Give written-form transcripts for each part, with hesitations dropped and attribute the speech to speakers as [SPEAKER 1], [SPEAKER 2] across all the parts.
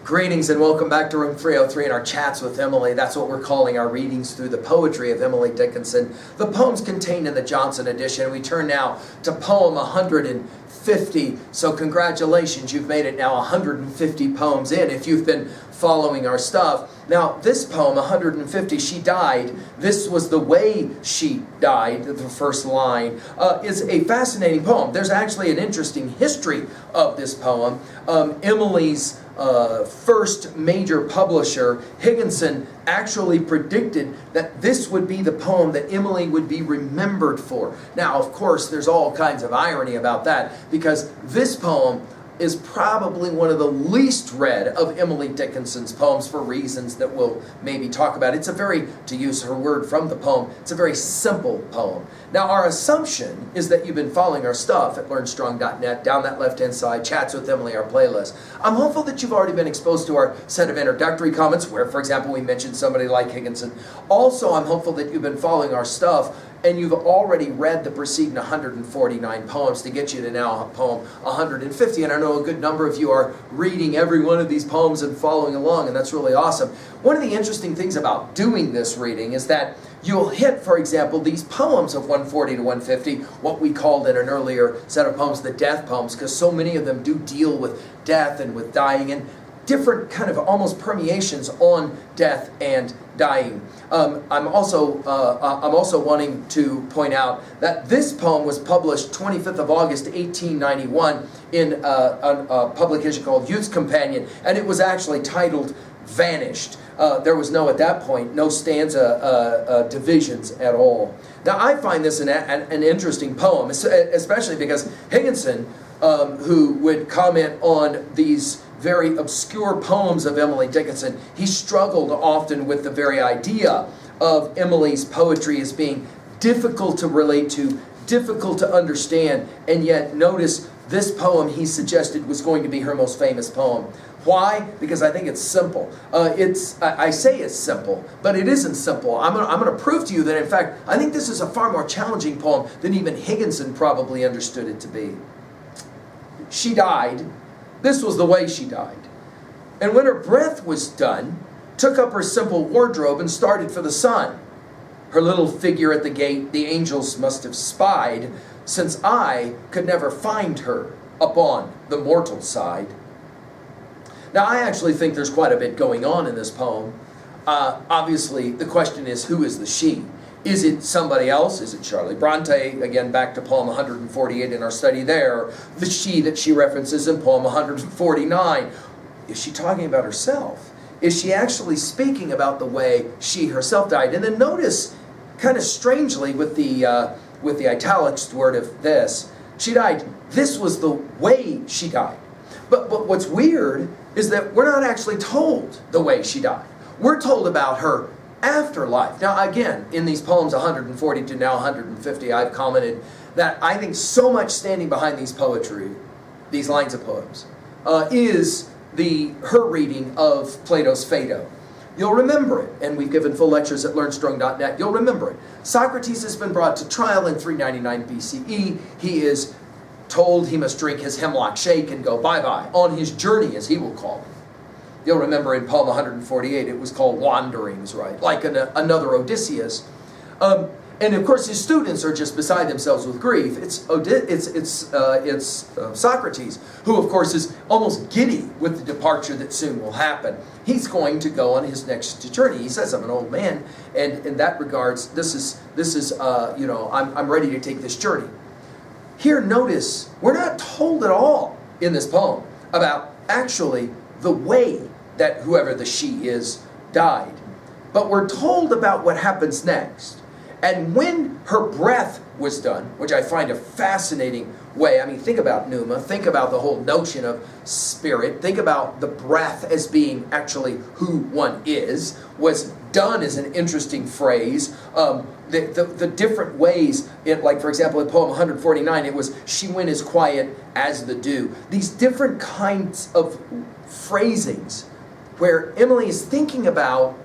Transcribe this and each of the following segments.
[SPEAKER 1] Greetings and welcome back to Room 303 and our chats with Emily. That's what we're calling our readings through the poetry of Emily Dickinson. The poems contained in the Johnson edition. We turn now to poem 150. So congratulations, you've made it now 150 poems in if you've been following our stuff. Now this poem, 150, she died. This was the way she died, the first line, is a fascinating poem. There's actually an interesting history of this poem. Emily's first major publisher, Higginson, actually predicted that this would be the poem that Emily would be remembered for. Now, of course, there's all kinds of irony about that, because this poem is probably one of the least read of Emily Dickinson's poems for reasons that we'll maybe talk about. It's a very, to use her word from the poem, it's a very simple poem. Now, our assumption is that you've been following our stuff at LearnStrong.net, down that left-hand side, Chats with Emily, our playlist. I'm hopeful that you've already been exposed to our set of introductory comments, where, for example, we mentioned somebody like Higginson. Also, I'm hopeful that you've been following our stuff and you've already read the preceding 149 poems to get you to now poem 150. And I know a good number of you are reading every one of these poems and following along, and that's really awesome. One of the interesting things about doing this reading is that you'll hit, for example, these poems of 140 to 150, what we called in an earlier set of poems the death poems, because so many of them do deal with death and with dying and different kind of almost permeations on death and dying. I'm also wanting to point out that this poem was published 25th of August 1891 in a publication called Youth's Companion, and it was actually titled Vanished. There was at that point, no stanza divisions at all. Now I find this an interesting poem, especially because Higginson, who would comment on these very obscure poems of Emily Dickinson, he struggled often with the very idea of Emily's poetry as being difficult to relate to, difficult to understand, and yet notice this poem he suggested was going to be her most famous poem. Why? Because I think it's simple. I say it's simple, but it isn't simple. I'm going to prove to you that, in fact, I think this is a far more challenging poem than even Higginson probably understood it to be. She died. This was the way she died. And when her breath was done, took up her simple wardrobe and started for the sun. Her little figure at the gate the angels must have spied, since I could never find her upon the mortal side. Now, I actually think there's quite a bit going on in this poem. Obviously, the question is, who is the she? Is it somebody else? Is it Charlie Bronte? Again, back to poem 148 in our study there. The she that she references in poem 149. Is she talking about herself? Is she actually speaking about the way she herself died? And then notice, kind of strangely, with the italics word of this, she died. This was the way she died. But what's weird is that we're not actually told the way she died. We're told about her afterlife. Now again, in these poems 140 to now 150, I've commented that I think so much standing behind these lines of poems, is her reading of Plato's Phaedo. You'll remember it, and we've given full lectures at LearnStrong.net. You'll remember it. Socrates has been brought to trial in 399 BCE. He is told he must drink his hemlock shake and go bye-bye on his journey, as he will call it. You'll remember in poem 148, it was called Wanderings, right? Like another Odysseus. And of course, his students are just beside themselves with grief. It's Socrates, who of course is almost giddy with the departure that soon will happen. He's going to go on his next journey. He says, "I'm an old man, and in that regards, this is I'm ready to take this journey." Here, notice we're not told at all in this poem about actually the way that whoever the she is died. But we're told about what happens next. And when her breath was done, which I find a fascinating way, I mean, think about pneuma, think about the whole notion of spirit, think about the breath as being actually who one is, was done as an interesting phrase. The different ways, like for example in poem 149, it was, she went as quiet as the dew. These different kinds of phrasings where Emily is thinking about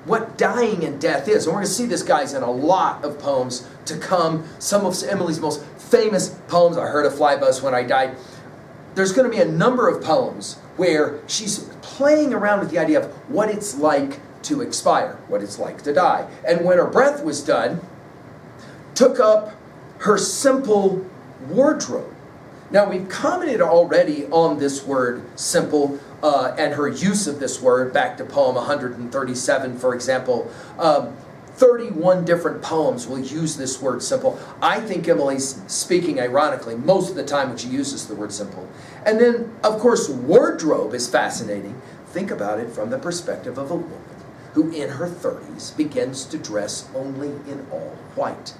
[SPEAKER 1] what dying and death is. And we're going to see this, guys, in a lot of poems to come. Some of Emily's most famous poems, I Heard a Fly Buzz When I Died. there's going to be a number of poems where she's playing around with the idea of what it's like to expire, what it's like to die. And when her breath was done, took up her simple wardrobe. Now, we've commented already on this word simple and her use of this word back to poem 137, for example. 31 different poems will use this word simple. I think Emily's speaking ironically most of the time when she uses the word simple. And then, of course, wardrobe is fascinating. Think about it from the perspective of a woman who in her 30s begins to dress only in all white.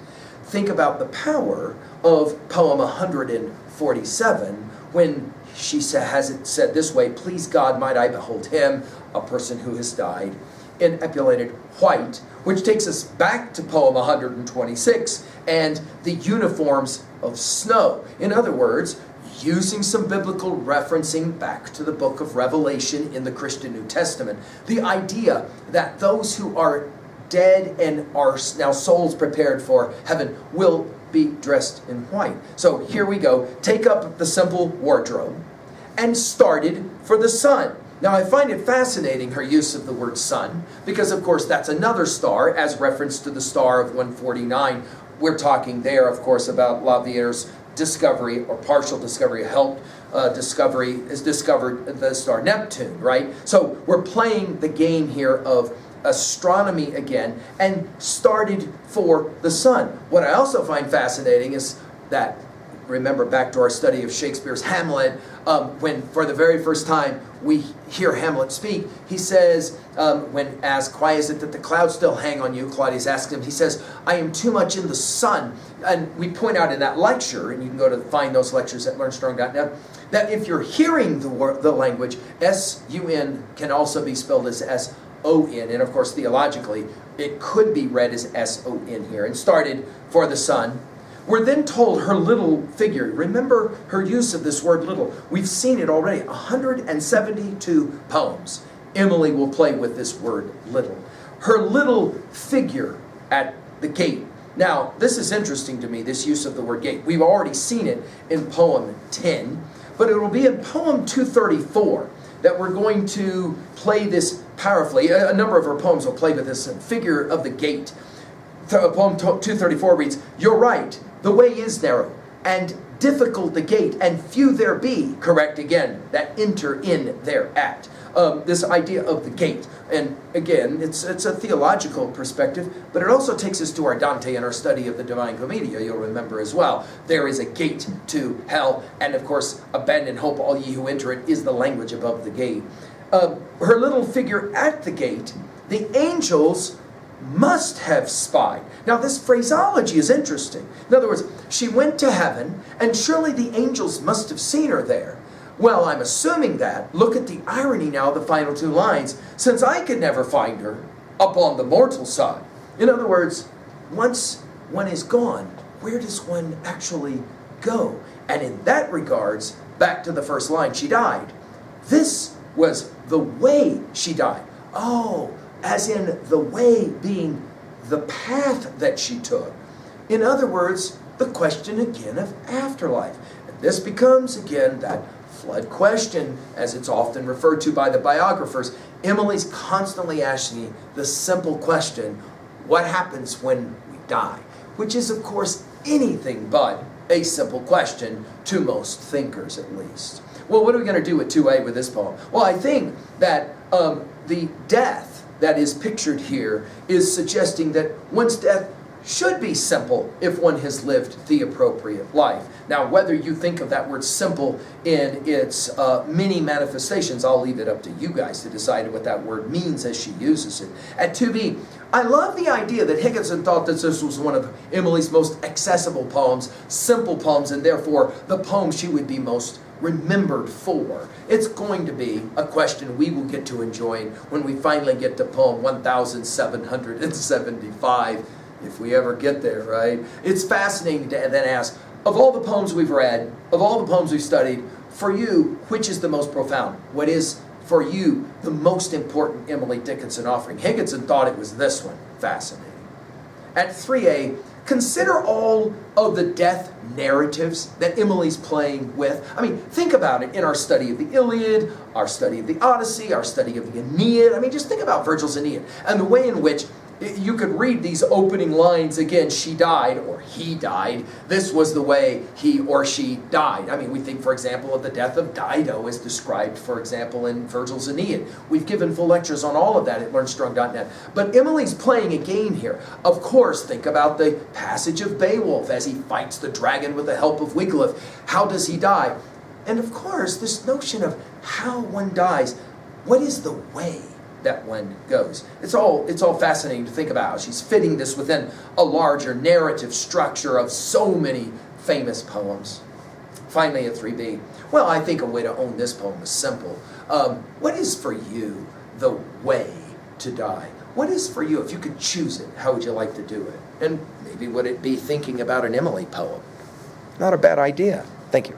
[SPEAKER 1] Think about the power of poem 147 when she has it said this way, "Please God, might I behold him, a person who has died, in epulated white," which takes us back to poem 126 and the uniforms of snow. In other words, using some biblical referencing back to the book of Revelation in the Christian New Testament, the idea that those who are dead and are now souls prepared for heaven will be dressed in white. So here we go. Take up the simple wardrobe and started for the sun. Now I find it fascinating her use of the word sun because of course that's another star as reference to the star of 149. We're talking there of course about Laviere's discovery or partial discovery, discovered the star Neptune, right? So we're playing the game here of astronomy again and started for the sun. What I also find fascinating is that, remember back to our study of Shakespeare's Hamlet, when for the very first time we hear Hamlet speak, he says, when asked, "Why is it that the clouds still hang on you?" Claudius asks him, he says, "I am too much in the sun." And we point out in that lecture, and you can go to find those lectures at learnstrong.net, that if you're hearing the language, S-U-N can also be spelled as S-O-N, and of course theologically it could be read as S-O-N here, and started for the sun. We're then told her little figure. Remember her use of this word little. We've seen it already, 172 poems. Emily will play with this word little. Her little figure at the gate. Now, this is interesting to me, this use of the word gate. We've already seen it in poem 10, but it will be in poem 234 that we're going to play this powerfully. A number of her poems will play with this figure of the gate. Poem 234 reads, "You're right, the way is narrow, and difficult the gate, and few there be," correct again, that enter in thereat. This idea of the gate. And again, it's a theological perspective, but it also takes us to our Dante and our study of the Divine Commedia, you'll remember as well. There is a gate to hell, and of course, abandon hope, all ye who enter it, is the language above the gate. Her little figure at the gate, the angels must have spied. Now this phraseology is interesting. In other words, she went to heaven, and surely the angels must have seen her there. Well, I'm assuming that. Look at the irony now of the final two lines. "Since I could never find her upon the mortal side." In other words, once one is gone, where does one actually go? And in that regards, back to the first line, she died. This was the way she died. Oh, as in the way being the path that she took. In other words, the question again of afterlife. And this becomes again that flood question, as it's often referred to by the biographers. Emily's constantly asking the simple question, what happens when we die? Which is, of course, anything but a simple question to most thinkers, at least. Well, what are we going to do with 2A with this poem? Well, I think that the death that is pictured here is suggesting that one's death should be simple if one has lived the appropriate life. Now, whether you think of that word simple in its many manifestations, I'll leave it up to you guys to decide what that word means as she uses it. At 2B, I love the idea that Higginson thought that this was one of Emily's most accessible poems, simple poems, and therefore the poem she would be most remembered for. It's going to be a question we will get to enjoy when we finally get to poem 1775, if we ever get there, right? It's fascinating to then ask, of all the poems we've read, of all the poems we've studied, for you, which is the most profound? What is, for you, the most important Emily Dickinson offering? Higginson thought it was this one. Fascinating. At 3A, Consider all of the death narratives that Emily's playing with. I mean, think about it in our study of the Iliad, our study of the Odyssey, our study of the Aeneid. I mean, just think about Virgil's Aeneid and the way in which you could read these opening lines again, she died, or he died. This was the way he or she died. I mean, we think, for example, of the death of Dido as described, for example, in Virgil's Aeneid. We've given full lectures on all of that at learnstrong.net. But Emily's playing a game here. Of course, think about the passage of Beowulf as he fights the dragon with the help of Wiglaf. How does he die? And of course, this notion of how one dies. What is the way that one goes? It's all fascinating to think about. She's fitting this within a larger narrative structure of so many famous poems. Finally, at 3b, well, I think a way to own this poem is simple. What is for you the way to die? What is for you, if you could choose it, how would you like to do it? And maybe would it be thinking about an Emily poem? Not a bad idea. Thank you.